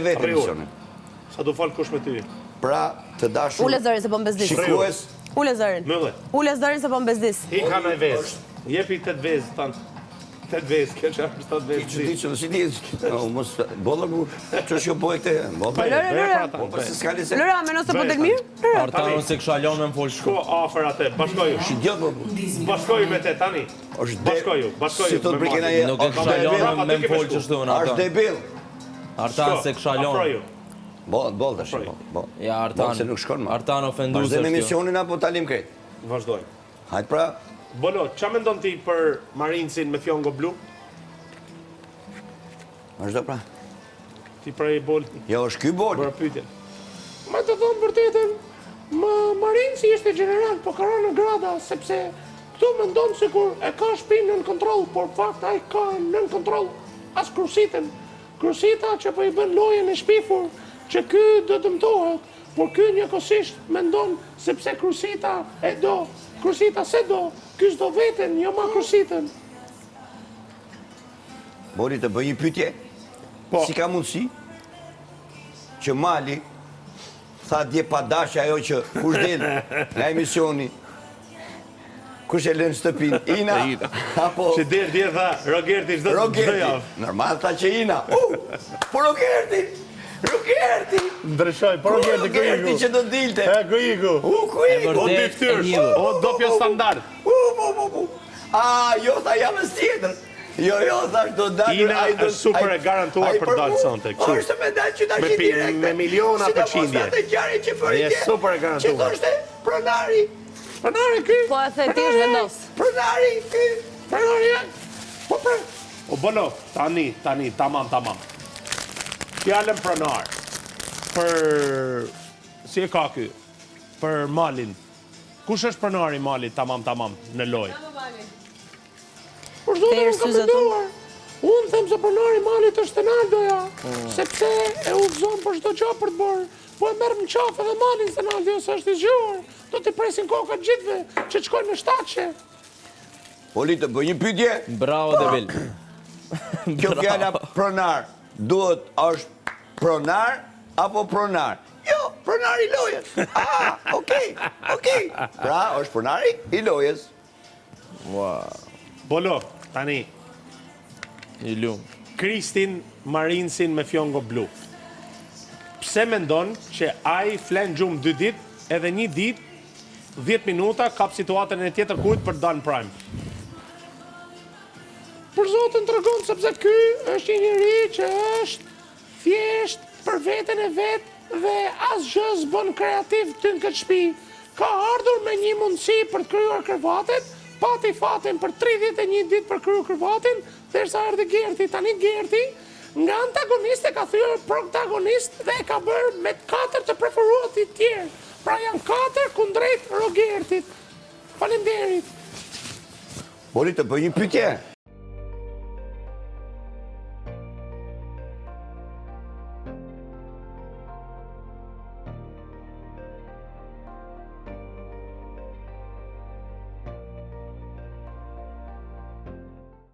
vetë emisionin. Sa do falë kush me ty? Pra, të dashur... Ule zërin se po mbezdis. Shikues... Ule zërin. Mëlle. Ule zërin se po mbezdis. I ka me vezë. Jepi 8 vezë, tanë. 8 vezë, kjo që 7 vezë. Që di që në si di, bollë mu, që është jo bojë këte, Lëra. po përse s'ka lise. Lëra, me nëse po del mirë? Lëra. Artanon se kësha lon me më folë Shko afer atë, bashkoju. Bashkoju me te, tani. Bashkoju. Si të të brikena je, Nuk e kësha lon me më folë që shtu në është debil. Artan se kësha lon. Boll të shumë, boll. Ja, Artan. Se nuk shkon ma. Artan ofendu se Vazhdojmë emisionin apo talim krejt? Vazhdojmë. Hajtë pra. Bolo, qa mendon ti për Marinësin me fjongo blu? Vazhdo pra. Ti pra i bol. Jo, është ky bol. Bërë pytjen. Ma të thonë vërtetën, Marinësi ishte general, po ka rënë në grada, sepse këtu mendon se kur e ka shpinë në kontrol, por fakt a i ka në kontrol as krusitën. Krusita që po i bën lojën e shpifur, që ky do dëmtohet, por ky njëkohësisht mendon sepse krusita e do, krusita se do, ky s'do veten, jo ma krusitën. Boli të bëj një pytje. Si ka mundësi që Mali tha dje pa dashja ajo që kush del nga emisioni, kush e lënë shtëpin, Ina, apo... Që dje tha, Rogerti çdo javë. Normal tha që Ina. Po Rogerti! Ndryshoj, po Rogerti Rogerti që do dilte. Gëigu. Kuigu. O dyftyrsh, o dopjo standard. Jo, tha jamës tjetër. Jo, thash do dalë... Ina është super e garantuar për dalë sonte. Është me dalë që tash direkt. Me miliona përqindje. Je super e Që garantuar. thoshte, pronari. Pronari ky. Po e the ti është vendos. Pronari, ky. Pronari. Po pra. O Bolo, tani, tamam. Fjallën pronar. Për... Si e ka ky? Për Malin. Kush është pronari Malit, tamam, në loj? Por zonë nuk ka menduar. Unë them se pronari Malit është Ronaldoja, sepse e udhëzon për çdo gjë për të bërë. Po e merr në qafë edhe Malin Ronaldo, se është i zgjuar. Do t'i presin kokat gjithve që të shkojnë në shtatëshe. Poli të bëj një pytje. Bravo, Devil. Kjo fjalla pronar, duhet është pronar apo pronar? Jo, pronari i lojës. Okej. Pra, është pronari i lojës. Bolo, tani, I lum. Kristin Marinësin me fjongo blu. Pse mendon që ai flen gjumë 2 ditë, edhe 1 ditë, 10 minuta, kap situatën e tjetër kujt për Dan Prime? Për zotin të regon, sepse ky është një njeri që është thjesht për veten e vetë dhe asgjë s'bën kreativ të në këtë shtëpi. Ka ardhur me një mundësi për të krijuar krevatet, pati fatin për 31 ditë për kriju krevatin, derisa erdhi Gerti. Tani Gerti nga antagonist e ka thyer protagonist dhe e ka bërë me 4 të preferuar të tjerë. Pra janë 4 kundrejt Rogertit. Faleminderit. Boli të bëj një pytje.